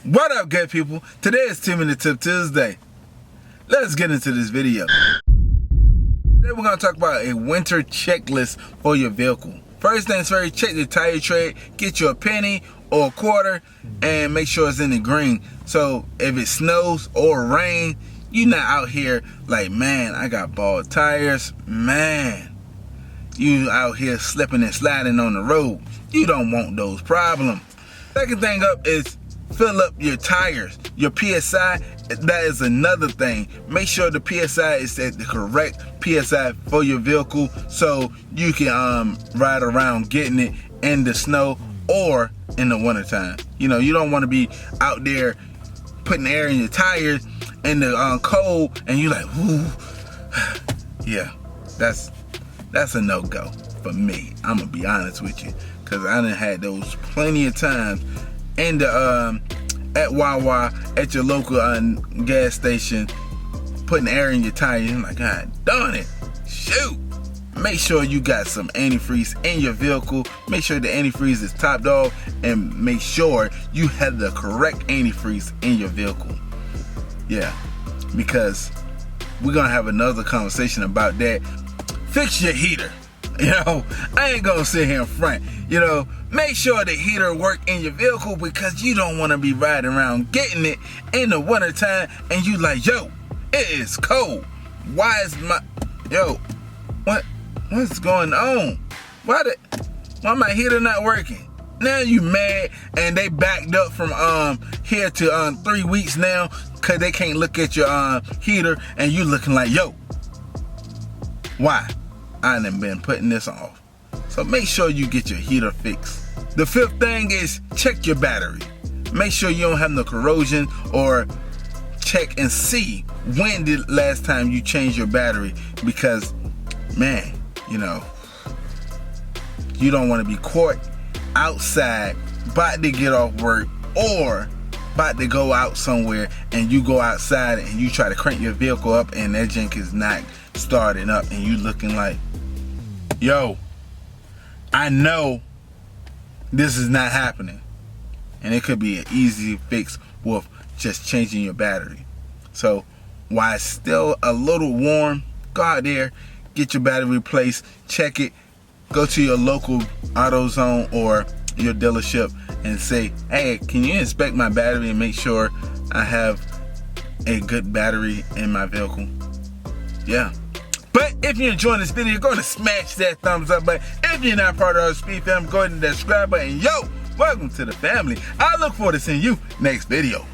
What up, good people? Today is 2-Minute Tip Tuesday. Let's get into this video. Today we're going to talk about a winter checklist for your vehicle. First things first, check the tire tread, get you a penny or a quarter, and make sure it's in the green. So if it snows or rain, you're not out here like, man, I got bald tires. Man, you out here slipping and sliding on the road. You don't want those problems. Second thing up is fill up your tires, your PSI. That is another thing. Make sure the PSI is at the correct PSI for your vehicle so you can ride around getting it in the snow or in the wintertime. You know, you don't want to be out there putting air in your tires in the cold and you like, whoo. Yeah, that's a no-go for me. I'm gonna be honest with you, because I done had those plenty of times in the at Wawa, at your local gas station, putting air in your tire. I'm like, God darn it, shoot. Make sure you got some antifreeze in your vehicle. Make sure the antifreeze is topped off, and make sure you have the correct antifreeze in your vehicle. Yeah, because we're gonna have another conversation about that. Fix your heater. You know, I ain't gonna sit here in front. You know, make sure the heater work in your vehicle, because you don't want to be riding around getting it in the wintertime and you like, yo, it is cold. Why is what's going on? Why my heater not working? Now you mad, and they backed up from here to 3 weeks now because they can't look at your heater, and you looking like, yo, why? I done been putting this off. So make sure you get your heater fixed. The fifth thing is check your battery. Make sure you don't have no corrosion, or check and see when the last time you changed your battery, because man, you know, you don't want to be caught outside about to get off work or about to go out somewhere, and you go outside and you try to crank your vehicle up and that junk is not starting up, and you looking like, yo, I know this is not happening. And it could be an easy fix with just changing your battery. So while it's still a little warm, go out there, get your battery replaced, check it, go to your local AutoZone or your dealership and say, hey, can you inspect my battery and make sure I have a good battery in my vehicle? Yeah. But if you're enjoying this video, go ahead and smash that thumbs up button. If you're not part of ArtOfSpeedd family, go ahead and subscribe button. Yo, welcome to the family. I look forward to seeing you next video.